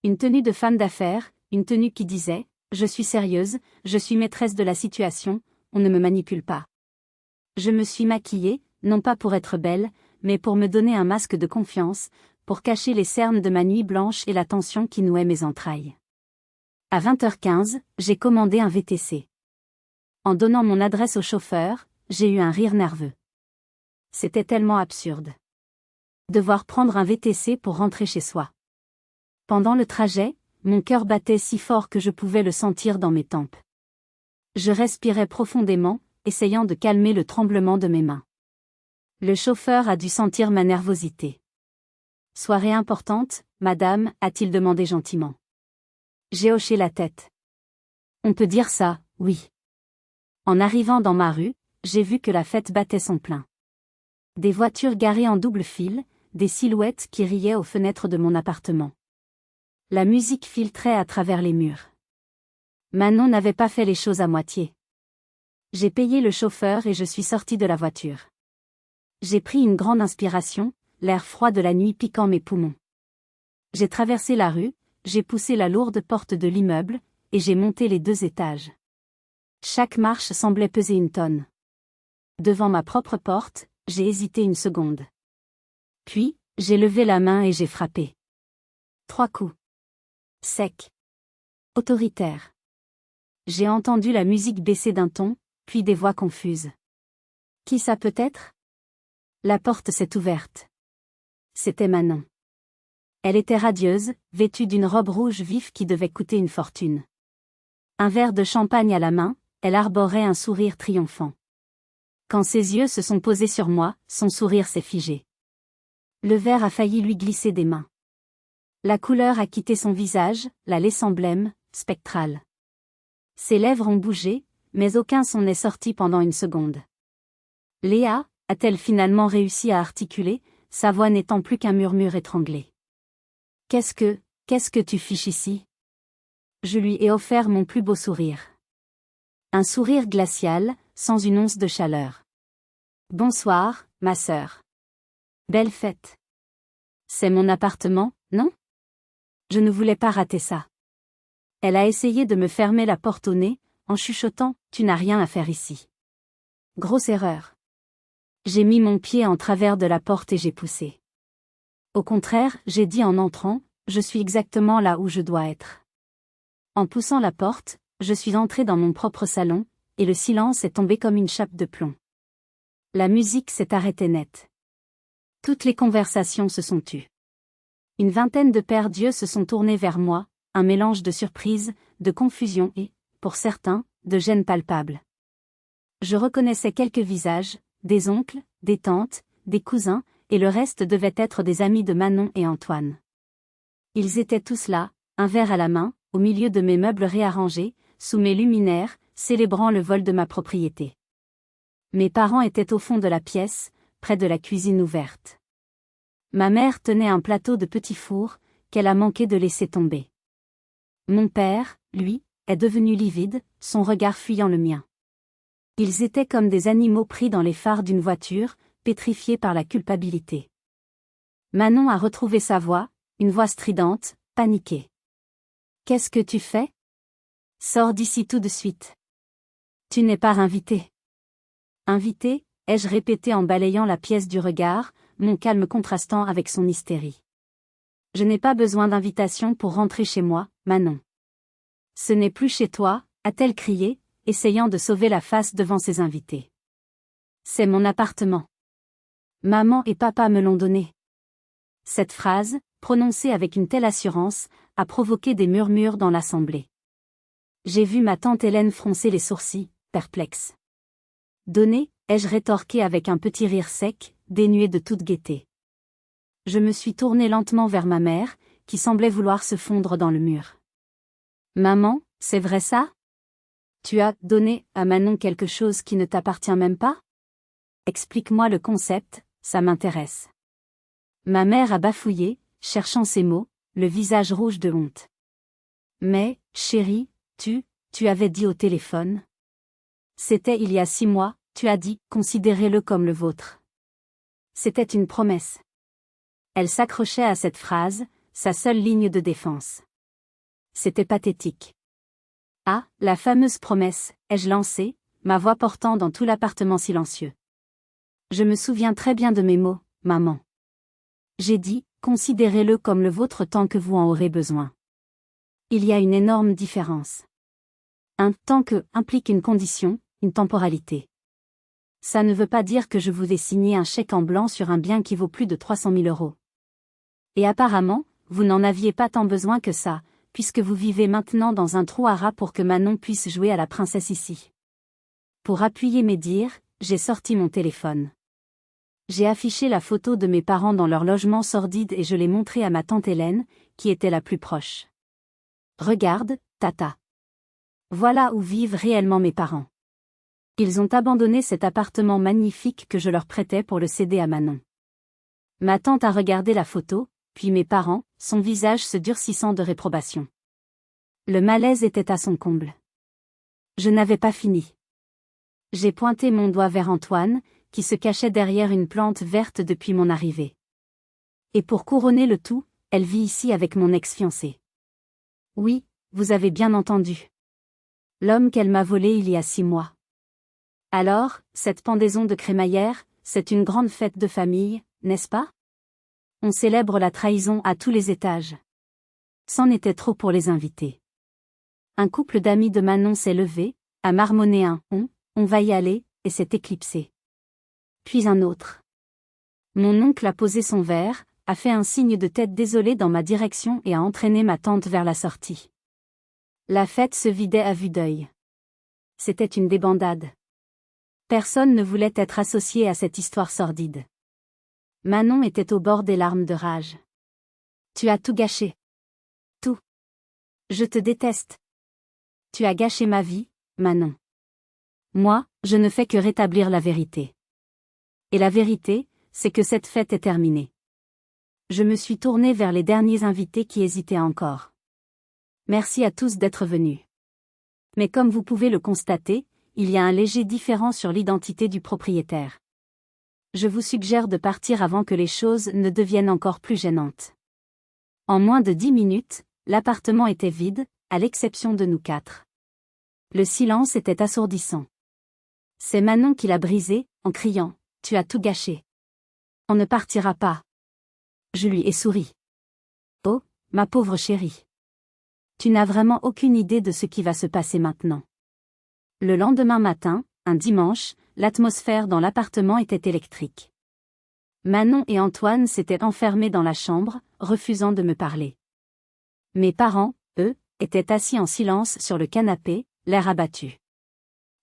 Une tenue de femme d'affaires, une tenue qui disait « Je suis sérieuse, je suis maîtresse de la situation, on ne me manipule pas ». Je me suis maquillée, non pas pour être belle, mais pour me donner un masque de confiance, pour cacher les cernes de ma nuit blanche et la tension qui nouait mes entrailles. À 20h15, j'ai commandé un VTC. En donnant mon adresse au chauffeur, j'ai eu un rire nerveux. C'était tellement absurde. Devoir prendre un VTC pour rentrer chez soi. Pendant le trajet, mon cœur battait si fort que je pouvais le sentir dans mes tempes. Je respirais profondément, essayant de calmer le tremblement de mes mains. Le chauffeur a dû sentir ma nervosité. « Soirée importante, madame ?» a-t-il demandé gentiment. J'ai hoché la tête. On peut dire ça, oui. En arrivant dans ma rue, j'ai vu que la fête battait son plein. Des voitures garées en double file, des silhouettes qui riaient aux fenêtres de mon appartement. La musique filtrait à travers les murs. Manon n'avait pas fait les choses à moitié. J'ai payé le chauffeur et je suis sortie de la voiture. J'ai pris une grande inspiration, l'air froid de la nuit piquant mes poumons. J'ai traversé la rue, j'ai poussé la lourde porte de l'immeuble, et j'ai monté les 2 étages. Chaque marche semblait peser une tonne. Devant ma propre porte, j'ai hésité une seconde. Puis, j'ai levé la main et j'ai frappé. 3 coups. Sec. Autoritaire. J'ai entendu la musique baisser d'un ton, puis des voix confuses. Qui ça peut être? La porte s'est ouverte. C'était Manon. Elle était radieuse, vêtue d'une robe rouge vif qui devait coûter une fortune. Un verre de champagne à la main, elle arborait un sourire triomphant. Quand ses yeux se sont posés sur moi, son sourire s'est figé. Le verre a failli lui glisser des mains. La couleur a quitté son visage, la laissant blême, spectrale. Ses lèvres ont bougé, mais aucun son n'est sorti pendant une seconde. Léa, a-t-elle finalement réussi à articuler, sa voix n'étant plus qu'un murmure étranglé. Qu'est-ce que tu fiches ici? Je lui ai offert mon plus beau sourire. Un sourire glacial, sans une once de chaleur. Bonsoir, ma sœur. Belle fête. C'est mon appartement, non? Je ne voulais pas rater ça. Elle a essayé de me fermer la porte au nez, en chuchotant, tu n'as rien à faire ici. Grosse erreur. J'ai mis mon pied en travers de la porte et j'ai poussé. Au contraire, j'ai dit en entrant, je suis exactement là où je dois être. En poussant la porte, je suis entrée dans mon propre salon, et le silence est tombé comme une chape de plomb. La musique s'est arrêtée net. Toutes les conversations se sont tues. Une vingtaine de paires d'yeux se sont tournés vers moi, un mélange de surprise, de confusion et, pour certains, de gêne palpable. Je reconnaissais quelques visages, des oncles, des tantes, des cousins, et le reste devait être des amis de Manon et Antoine. Ils étaient tous là, un verre à la main, au milieu de mes meubles réarrangés, sous mes luminaires, célébrant le vol de ma propriété. Mes parents étaient au fond de la pièce, près de la cuisine ouverte. Ma mère tenait un plateau de petits fours, qu'elle a manqué de laisser tomber. Mon père, lui, est devenu livide, son regard fuyant le mien. Ils étaient comme des animaux pris dans les phares d'une voiture, pétrifiés par la culpabilité. Manon a retrouvé sa voix, une voix stridente, paniquée. « Qu'est-ce que tu fais? Sors d'ici tout de suite. Tu n'es pas invité. » Invité, ai-je répété en balayant la pièce du regard, mon calme contrastant avec son hystérie. Je n'ai pas besoin d'invitation pour rentrer chez moi, Manon. Ce n'est plus chez toi, a-t-elle crié, essayant de sauver la face devant ses invités. C'est mon appartement. Maman et papa me l'ont donné. Cette phrase, prononcée avec une telle assurance, a provoqué des murmures dans l'assemblée. J'ai vu ma tante Hélène froncer les sourcils, perplexe. Donné, ai-je rétorqué avec un petit rire sec, dénué de toute gaieté. Je me suis tournée lentement vers ma mère, qui semblait vouloir se fondre dans le mur. Maman, c'est vrai ça? Tu as donné à Manon quelque chose qui ne t'appartient même pas? Explique-moi le concept, ça m'intéresse. Ma mère a bafouillé, cherchant ses mots, le visage rouge de honte. Mais, chérie, tu avais dit au téléphone. C'était il y a 6 mois, tu as dit, considérez-le comme le vôtre. C'était une promesse. Elle s'accrochait à cette phrase, sa seule ligne de défense. C'était pathétique. Ah, la fameuse promesse, ai-je lancé, ma voix portant dans tout l'appartement silencieux. Je me souviens très bien de mes mots, maman. J'ai dit, considérez-le comme le vôtre tant que vous en aurez besoin. Il y a une énorme différence. Un tant que implique une condition, une temporalité. Ça ne veut pas dire que je vous ai signé un chèque en blanc sur un bien qui vaut plus de 300 000 €. Et apparemment, vous n'en aviez pas tant besoin que ça, puisque vous vivez maintenant dans un trou à rats pour que Manon puisse jouer à la princesse ici. Pour appuyer mes dires, j'ai sorti mon téléphone. J'ai affiché la photo de mes parents dans leur logement sordide et je l'ai montrée à ma tante Hélène, qui était la plus proche. Regarde, tata. Voilà où vivent réellement mes parents. Ils ont abandonné cet appartement magnifique que je leur prêtais pour le céder à Manon. Ma tante a regardé la photo, puis mes parents, son visage se durcissant de réprobation. Le malaise était à son comble. Je n'avais pas fini. J'ai pointé mon doigt vers Antoine, qui se cachait derrière une plante verte depuis mon arrivée. Et pour couronner le tout, elle vit ici avec mon ex-fiancé. Oui, vous avez bien entendu. L'homme qu'elle m'a volé il y a 6 mois. Alors, cette pendaison de crémaillère, c'est une grande fête de famille, n'est-ce pas? On célèbre la trahison à tous les étages. C'en était trop pour les invités. Un couple d'amis de Manon s'est levé, a marmonné un « on va y aller » et s'est éclipsé. Puis un autre. Mon oncle a posé son verre, a fait un signe de tête désolé dans ma direction et a entraîné ma tante vers la sortie. La fête se vidait à vue d'œil. C'était une débandade. Personne ne voulait être associé à cette histoire sordide. Manon était au bord des larmes de rage. Tu as tout gâché. Tout. Je te déteste. Tu as gâché ma vie, Manon. Moi, je ne fais que rétablir la vérité. Et la vérité, c'est que cette fête est terminée. Je me suis tournée vers les derniers invités qui hésitaient encore. Merci à tous d'être venus. Mais comme vous pouvez le constater, il y a un léger différend sur l'identité du propriétaire. Je vous suggère de partir avant que les choses ne deviennent encore plus gênantes. En moins de 10 minutes, l'appartement était vide, à l'exception de nous 4. Le silence était assourdissant. C'est Manon qui l'a brisé, en criant « Tu as tout gâché. On ne partira pas. » Je lui ai souri. « Oh, ma pauvre chérie. Tu n'as vraiment aucune idée de ce qui va se passer maintenant. » Le lendemain matin, un dimanche, l'atmosphère dans l'appartement était électrique. Manon et Antoine s'étaient enfermés dans la chambre, refusant de me parler. Mes parents, eux, étaient assis en silence sur le canapé, l'air abattu.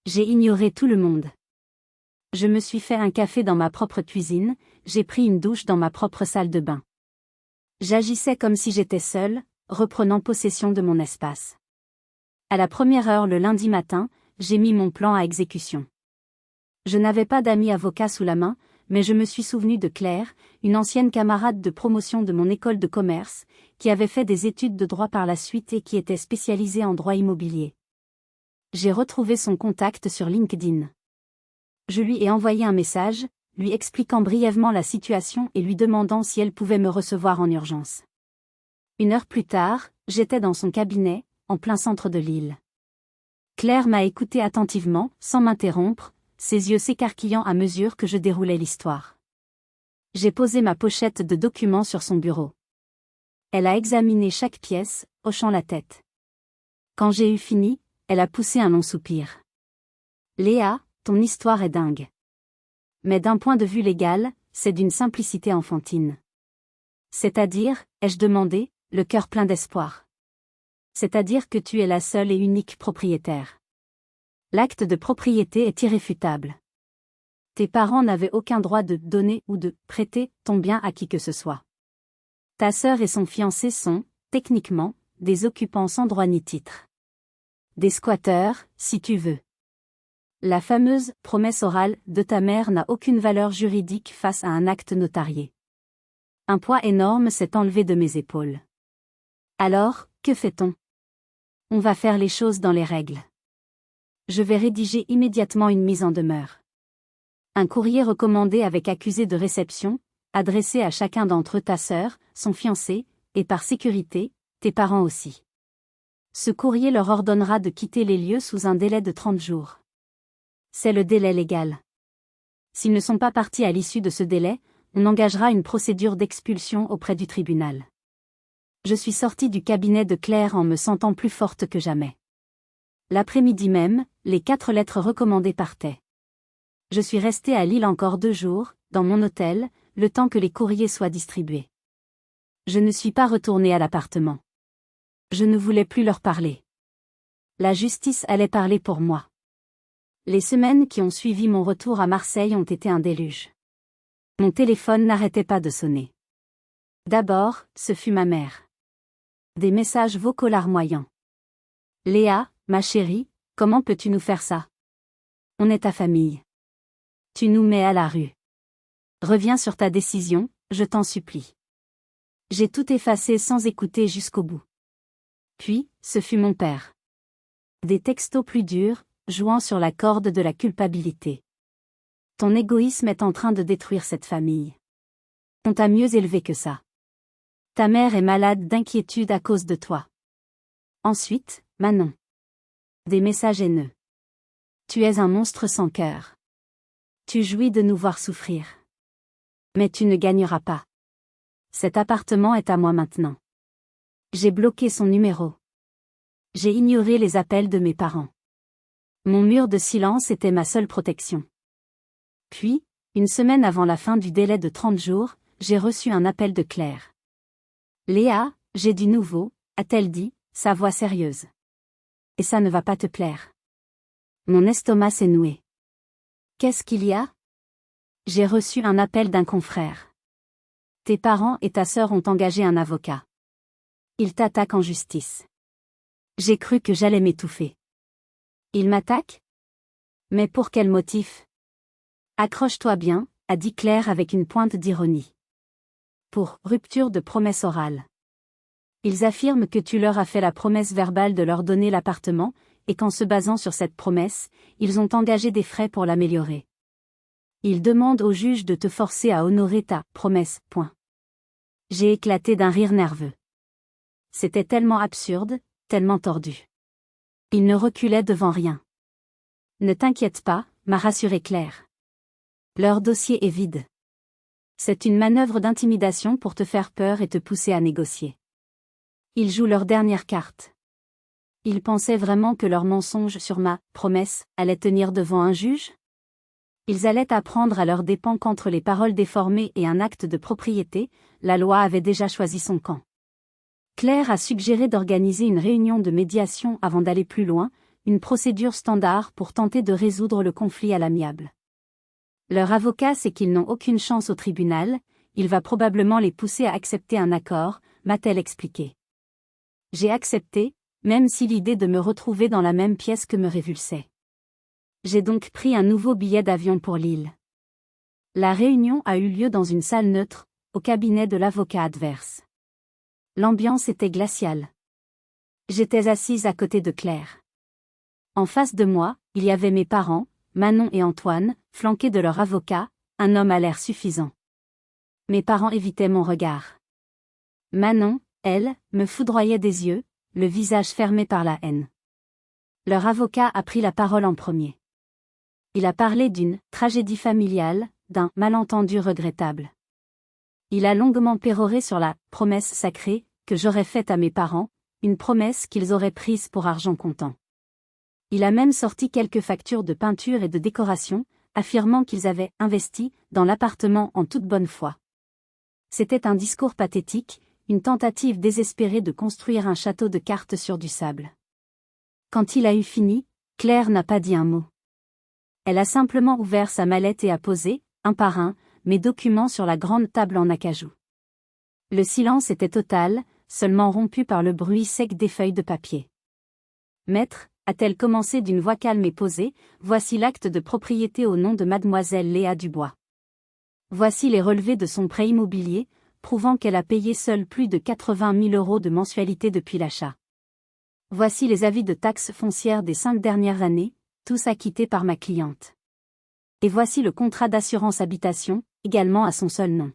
J'ai ignoré tout le monde. Je me suis fait un café dans ma propre cuisine, j'ai pris une douche dans ma propre salle de bain. J'agissais comme si j'étais seule, reprenant possession de mon espace. À la première heure le lundi matin, j'ai mis mon plan à exécution. Je n'avais pas d'amis avocat sous la main, mais je me suis souvenu de Claire, une ancienne camarade de promotion de mon école de commerce, qui avait fait des études de droit par la suite et qui était spécialisée en droit immobilier. J'ai retrouvé son contact sur LinkedIn. Je lui ai envoyé un message, lui expliquant brièvement la situation et lui demandant si elle pouvait me recevoir en urgence. 1 heure plus tard, j'étais dans son cabinet, en plein centre de l'île. Claire m'a écouté attentivement, sans m'interrompre, ses yeux s'écarquillant à mesure que je déroulais l'histoire. J'ai posé ma pochette de documents sur son bureau. Elle a examiné chaque pièce, hochant la tête. Quand j'ai eu fini, elle a poussé un long soupir. « Léa, ton histoire est dingue. Mais d'un point de vue légal, c'est d'une simplicité enfantine. C'est-à-dire, ai-je demandé, le cœur plein d'espoir. C'est-à-dire que tu es la seule et unique propriétaire. L'acte de propriété est irréfutable. Tes parents n'avaient aucun droit de donner ou de prêter ton bien à qui que ce soit. Ta sœur et son fiancé sont, techniquement, des occupants sans droit ni titre. Des squatteurs, si tu veux. La fameuse « promesse orale » de ta mère n'a aucune valeur juridique face à un acte notarié. Un poids énorme s'est enlevé de mes épaules. Alors, que fait-on? On va faire les choses dans les règles. Je vais rédiger immédiatement une mise en demeure. Un courrier recommandé avec accusé de réception, adressé à chacun d'entre eux, ta sœur, son fiancé, et par sécurité, tes parents aussi. Ce courrier leur ordonnera de quitter les lieux sous un délai de 30 jours. C'est le délai légal. S'ils ne sont pas partis à l'issue de ce délai, on engagera une procédure d'expulsion auprès du tribunal. Je suis sortie du cabinet de Claire en me sentant plus forte que jamais. L'après-midi même, les 4 lettres recommandées partaient. Je suis restée à Lille encore 2 jours, dans mon hôtel, le temps que les courriers soient distribués. Je ne suis pas retournée à l'appartement. Je ne voulais plus leur parler. La justice allait parler pour moi. Les semaines qui ont suivi mon retour à Marseille ont été un déluge. Mon téléphone n'arrêtait pas de sonner. D'abord, ce fut ma mère. Des messages vocaux larmoyants. « Léa, ma chérie, comment peux-tu nous faire ça? On est ta famille. Tu nous mets à la rue. Reviens sur ta décision, je t'en supplie. » J'ai tout effacé sans écouter jusqu'au bout. Puis, ce fut mon père. Des textos plus durs, jouant sur la corde de la culpabilité. Ton égoïsme est en train de détruire cette famille. On t'a mieux élevé que ça. Ta mère est malade d'inquiétude à cause de toi. Ensuite, Manon. Des messages haineux. Tu es un monstre sans cœur. Tu jouis de nous voir souffrir. Mais tu ne gagneras pas. Cet appartement est à moi maintenant. J'ai bloqué son numéro. J'ai ignoré les appels de mes parents. Mon mur de silence était ma seule protection. Puis, 1 semaine avant la fin du délai de 30 jours, j'ai reçu un appel de Claire. « Léa, j'ai du nouveau », a-t-elle dit, sa voix sérieuse. Et ça ne va pas te plaire. Mon estomac s'est noué. Qu'est-ce qu'il y a? J'ai reçu un appel d'un confrère. Tes parents et ta sœur ont engagé un avocat. Ils t'attaquent en justice. J'ai cru que j'allais m'étouffer. Ils m'attaquent? Mais pour quel motif? Accroche-toi bien, a dit Claire avec une pointe d'ironie. Pour rupture de promesse orale. Ils affirment que tu leur as fait la promesse verbale de leur donner l'appartement, et qu'en se basant sur cette promesse, ils ont engagé des frais pour l'améliorer. Ils demandent au juge de te forcer à honorer ta promesse. Point. J'ai éclaté d'un rire nerveux. C'était tellement absurde, tellement tordu. Ils ne reculaient devant rien. Ne t'inquiète pas, m'a rassuré Claire. Leur dossier est vide. C'est une manœuvre d'intimidation pour te faire peur et te pousser à négocier. Ils jouent leur dernière carte. Ils pensaient vraiment que leur mensonge sur ma promesse allait tenir devant un juge? Ils allaient apprendre à leurs dépens qu'entre les paroles déformées et un acte de propriété, la loi avait déjà choisi son camp. Claire a suggéré d'organiser une réunion de médiation avant d'aller plus loin, une procédure standard pour tenter de résoudre le conflit à l'amiable. Leur avocat sait qu'ils n'ont aucune chance au tribunal, il va probablement les pousser à accepter un accord, m'a-t-elle expliqué. J'ai accepté, même si l'idée de me retrouver dans la même pièce que me révulsait. J'ai donc pris un nouveau billet d'avion pour Lille. La réunion a eu lieu dans une salle neutre, au cabinet de l'avocat adverse. L'ambiance était glaciale. J'étais assise à côté de Claire. En face de moi, il y avait mes parents, Manon et Antoine, flanqués de leur avocat, un homme à l'air suffisant. Mes parents évitaient mon regard. Manon, elle, me foudroyait des yeux, le visage fermé par la haine. Leur avocat a pris la parole en premier. Il a parlé d'une tragédie familiale, d'un malentendu regrettable. Il a longuement péroré sur la promesse sacrée que j'aurais faite à mes parents, une promesse qu'ils auraient prise pour argent comptant. Il a même sorti quelques factures de peinture et de décoration, affirmant qu'ils avaient investi dans l'appartement en toute bonne foi. C'était un discours pathétique, une tentative désespérée de construire un château de cartes sur du sable. Quand il a eu fini, Claire n'a pas dit un mot. Elle a simplement ouvert sa mallette et a posé, un par un, mes documents sur la grande table en acajou. Le silence était total, seulement rompu par le bruit sec des feuilles de papier. Maître, a-t-elle commencé d'une voix calme et posée, voici l'acte de propriété au nom de mademoiselle Léa Dubois. Voici les relevés de son prêt immobilier, prouvant qu'elle a payé seule plus de 80 000 € de mensualité depuis l'achat. Voici les avis de taxes foncières des 5 dernières années, tous acquittés par ma cliente. Et voici le contrat d'assurance habitation, également à son seul nom.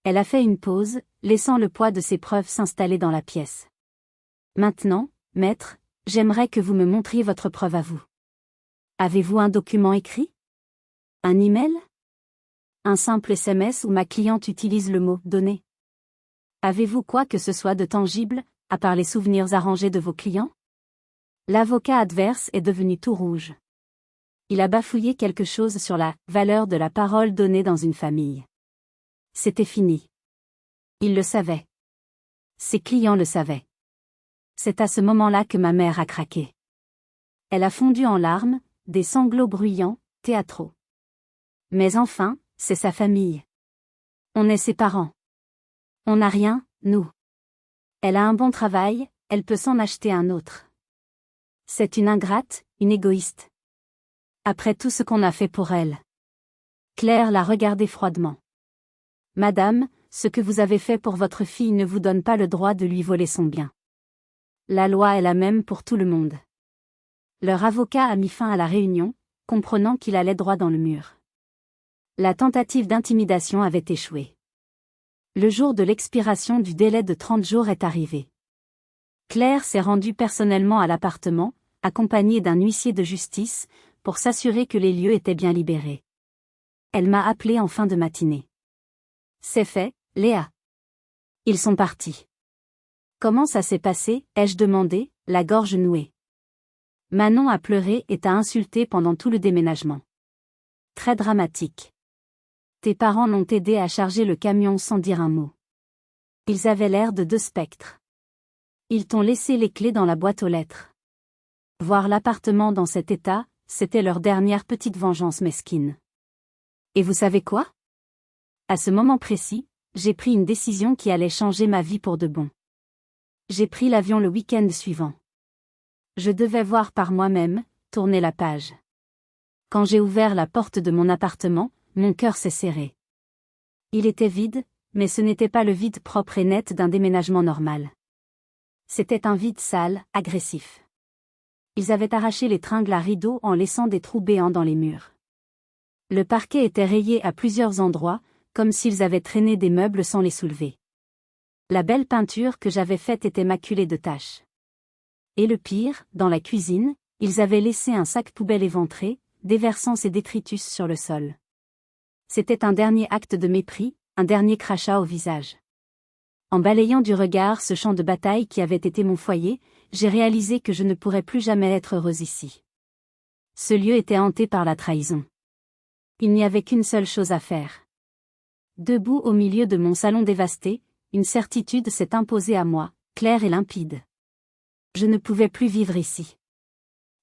Elle a fait une pause, laissant le poids de ses preuves s'installer dans la pièce. Maintenant, maître, j'aimerais que vous me montriez votre preuve à vous. Avez-vous un document écrit? Un email? Un simple SMS où ma cliente utilise le mot « donner ». Avez-vous quoi que ce soit de tangible, à part les souvenirs arrangés de vos clients? L'avocat adverse est devenu tout rouge. Il a bafouillé quelque chose sur la valeur de la parole donnée dans une famille. C'était fini. Il le savait. Ses clients le savaient. C'est à ce moment-là que ma mère a craqué. Elle a fondu en larmes, des sanglots bruyants, théâtraux. Mais enfin, c'est sa famille. On est ses parents. On n'a rien, nous. Elle a un bon travail, elle peut s'en acheter un autre. C'est une ingrate, une égoïste. Après tout ce qu'on a fait pour elle. Claire l'a regardé froidement. Madame, ce que vous avez fait pour votre fille ne vous donne pas le droit de lui voler son bien. La loi est la même pour tout le monde. Leur avocat a mis fin à la réunion, comprenant qu'il allait droit dans le mur. La tentative d'intimidation avait échoué. Le jour de l'expiration du délai de 30 jours est arrivé. Claire s'est rendue personnellement à l'appartement, accompagnée d'un huissier de justice, pour s'assurer que les lieux étaient bien libérés. Elle m'a appelé en fin de matinée. C'est fait, Léa. Ils sont partis. Comment ça s'est passé, ai-je demandé, la gorge nouée. Manon a pleuré et t'a insulté pendant tout le déménagement. Très dramatique. Tes parents l'ont aidé à charger le camion sans dire un mot. Ils avaient l'air de deux spectres. Ils t'ont laissé les clés dans la boîte aux lettres. Voir l'appartement dans cet état, c'était leur dernière petite vengeance mesquine. Et vous savez quoi? À ce moment précis, j'ai pris une décision qui allait changer ma vie pour de bon. J'ai pris l'avion le week-end suivant. Je devais voir par moi-même, tourner la page. Quand j'ai ouvert la porte de mon appartement, mon cœur s'est serré. Il était vide, mais ce n'était pas le vide propre et net d'un déménagement normal. C'était un vide sale, agressif. Ils avaient arraché les tringles à rideaux en laissant des trous béants dans les murs. Le parquet était rayé à plusieurs endroits, comme s'ils avaient traîné des meubles sans les soulever. La belle peinture que j'avais faite était maculée de taches. Et le pire, dans la cuisine, ils avaient laissé un sac poubelle éventré, déversant ses détritus sur le sol. C'était un dernier acte de mépris, un dernier crachat au visage. En balayant du regard ce champ de bataille qui avait été mon foyer, j'ai réalisé que je ne pourrais plus jamais être heureuse ici. Ce lieu était hanté par la trahison. Il n'y avait qu'une seule chose à faire. Debout au milieu de mon salon dévasté, une certitude s'est imposée à moi, claire et limpide. Je ne pouvais plus vivre ici.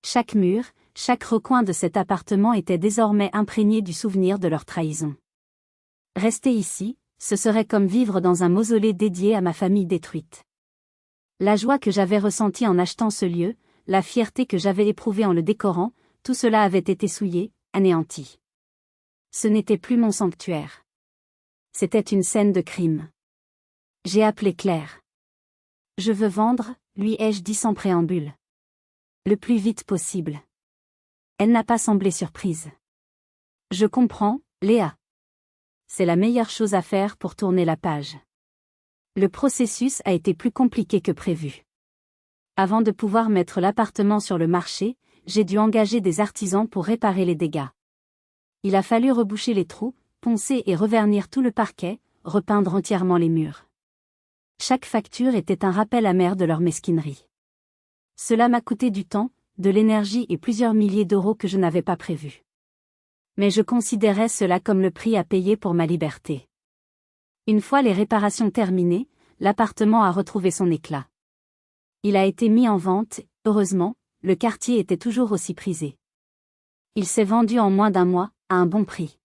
Chaque mur, chaque recoin de cet appartement était désormais imprégné du souvenir de leur trahison. Rester ici, ce serait comme vivre dans un mausolée dédié à ma famille détruite. La joie que j'avais ressentie en achetant ce lieu, la fierté que j'avais éprouvée en le décorant, tout cela avait été souillé, anéanti. Ce n'était plus mon sanctuaire. C'était une scène de crime. J'ai appelé Claire. Je veux vendre, lui ai-je dit sans préambule. Le plus vite possible. Elle n'a pas semblé surprise. Je comprends, Léa. C'est la meilleure chose à faire pour tourner la page. Le processus a été plus compliqué que prévu. Avant de pouvoir mettre l'appartement sur le marché, j'ai dû engager des artisans pour réparer les dégâts. Il a fallu reboucher les trous, poncer et revernir tout le parquet, repeindre entièrement les murs. Chaque facture était un rappel amer de leur mesquinerie. Cela m'a coûté du temps, de l'énergie et plusieurs milliers d'euros que je n'avais pas prévus. Mais je considérais cela comme le prix à payer pour ma liberté. Une fois les réparations terminées, l'appartement a retrouvé son éclat. Il a été mis en vente, heureusement, le quartier était toujours aussi prisé. Il s'est vendu en moins d'un mois, à un bon prix.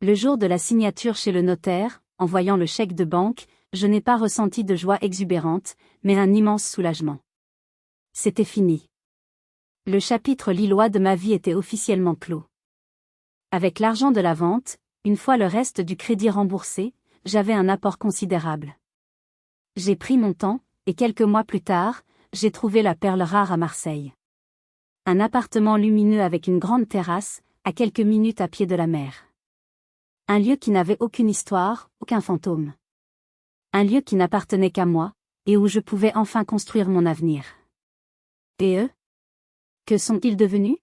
Le jour de la signature chez le notaire, en voyant le chèque de banque, je n'ai pas ressenti de joie exubérante, mais un immense soulagement. C'était fini. Le chapitre lillois de ma vie était officiellement clos. Avec l'argent de la vente, une fois le reste du crédit remboursé, j'avais un apport considérable. J'ai pris mon temps, et quelques mois plus tard, j'ai trouvé la perle rare à Marseille. Un appartement lumineux avec une grande terrasse, à quelques minutes à pied de la mer. Un lieu qui n'avait aucune histoire, aucun fantôme. Un lieu qui n'appartenait qu'à moi, et où je pouvais enfin construire mon avenir. Et eux? Que sont-ils devenus?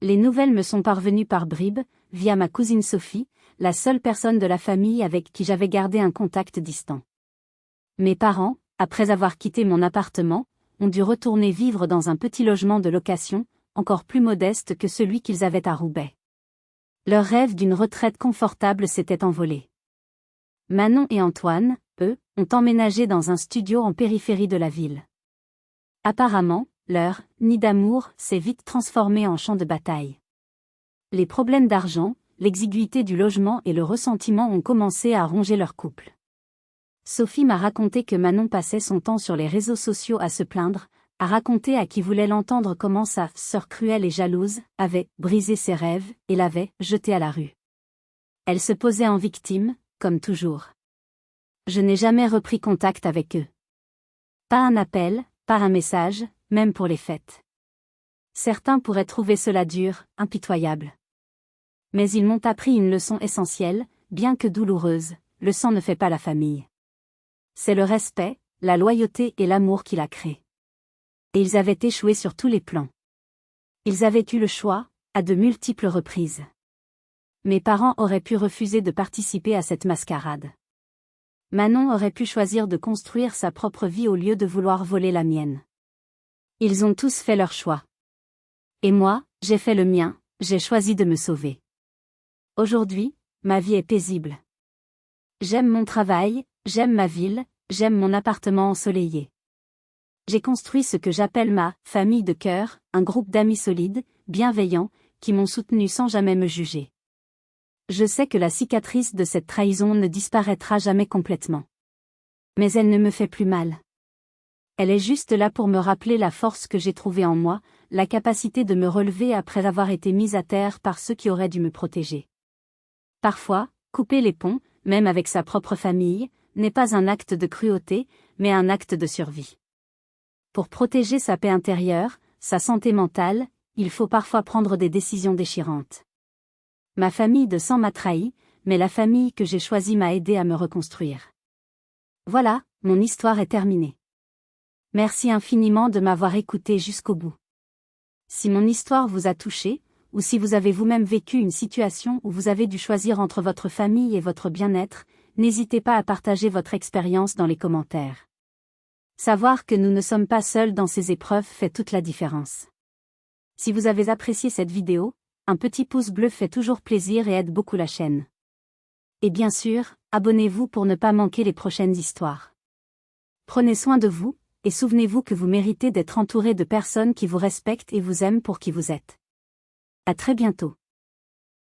Les nouvelles me sont parvenues par bribes, via ma cousine Sophie, la seule personne de la famille avec qui j'avais gardé un contact distant. Mes parents, après avoir quitté mon appartement, ont dû retourner vivre dans un petit logement de location, encore plus modeste que celui qu'ils avaient à Roubaix. Leur rêve d'une retraite confortable s'était envolé. Manon et Antoine, eux, ont emménagé dans un studio en périphérie de la ville. Apparemment, leur nid d'amour s'est vite transformé en champ de bataille. Les problèmes d'argent, l'exiguïté du logement et le ressentiment ont commencé à ronger leur couple. Sophie m'a raconté que Manon passait son temps sur les réseaux sociaux à se plaindre, à raconter à qui voulait l'entendre comment sa sœur cruelle et jalouse avait brisé ses rêves et l'avait jetée à la rue. Elle se posait en victime, comme toujours. Je n'ai jamais repris contact avec eux. Pas un appel, pas un message, même pour les fêtes. Certains pourraient trouver cela dur, impitoyable. Mais ils m'ont appris une leçon essentielle, bien que douloureuse, le sang ne fait pas la famille. C'est le respect, la loyauté et l'amour qui la créent. Et ils avaient échoué sur tous les plans. Ils avaient eu le choix, à de multiples reprises. Mes parents auraient pu refuser de participer à cette mascarade. Manon aurait pu choisir de construire sa propre vie au lieu de vouloir voler la mienne. Ils ont tous fait leur choix. Et moi, j'ai fait le mien, j'ai choisi de me sauver. Aujourd'hui, ma vie est paisible. J'aime mon travail, j'aime ma ville, j'aime mon appartement ensoleillé. J'ai construit ce que j'appelle ma « famille de cœur », un groupe d'amis solides, bienveillants, qui m'ont soutenu sans jamais me juger. Je sais que la cicatrice de cette trahison ne disparaîtra jamais complètement. Mais elle ne me fait plus mal. Elle est juste là pour me rappeler la force que j'ai trouvée en moi, la capacité de me relever après avoir été mise à terre par ceux qui auraient dû me protéger. Parfois, couper les ponts, même avec sa propre famille, n'est pas un acte de cruauté, mais un acte de survie. Pour protéger sa paix intérieure, sa santé mentale, il faut parfois prendre des décisions déchirantes. Ma famille de sang m'a trahi, mais la famille que j'ai choisie m'a aidé à me reconstruire. Voilà, mon histoire est terminée. Merci infiniment de m'avoir écouté jusqu'au bout. Si mon histoire vous a touché, ou si vous avez vous-même vécu une situation où vous avez dû choisir entre votre famille et votre bien-être, n'hésitez pas à partager votre expérience dans les commentaires. Savoir que nous ne sommes pas seuls dans ces épreuves fait toute la différence. Si vous avez apprécié cette vidéo, un petit pouce bleu fait toujours plaisir et aide beaucoup la chaîne. Et bien sûr, abonnez-vous pour ne pas manquer les prochaines histoires. Prenez soin de vous, et souvenez-vous que vous méritez d'être entouré de personnes qui vous respectent et vous aiment pour qui vous êtes. À très bientôt.